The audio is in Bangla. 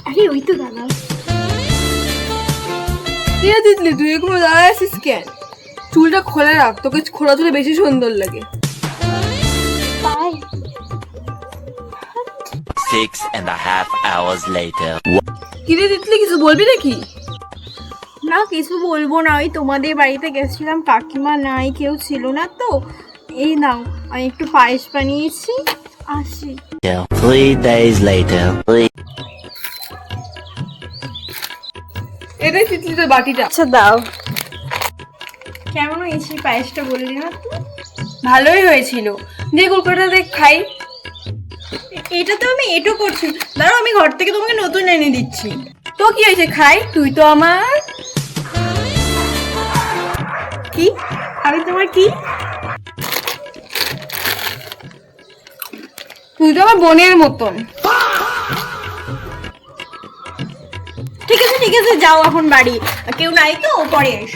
আরে ওই তো দাদা। তিতলি তুই এখনো দাঁড়ায় আছিস কেন? চুলটা খোলা রাখ, তোকে খোলা চুলে বেশি সুন্দর লাগে। তাই 6.5 hours later. কিরে তিতলি, কিছু বলবি নাকি? না, কিছু বলবো না। ওই তোমাদের বাড়িতে গেছিলাম, কাকিমা নাই, কেউ ছিল না তো। এই নাও, আমি একটু পায়েস বানিয়েছি, আসি। 3 days later. এটাই তিতলি তোর বাটিটা। আচ্ছা দাও। কেমন হয়েছে পায়েসটা বললি না তো? ভালোই হয়েছিল, যে কুলকাটা দেখ খাই। এটা তো আমি এটো করছি, দাঁড়াও আমি ঘর থেকে তোমাকে নতুন এনে দিচ্ছি। তো কি হয়েছে, খাই, তুই তো আমার। কি? আমি তোমার কি? তুই তো আমার বোনের মতন। ঠিক আছে যাও এখন বাড়ি, কেউ নাই তো, পরে এস।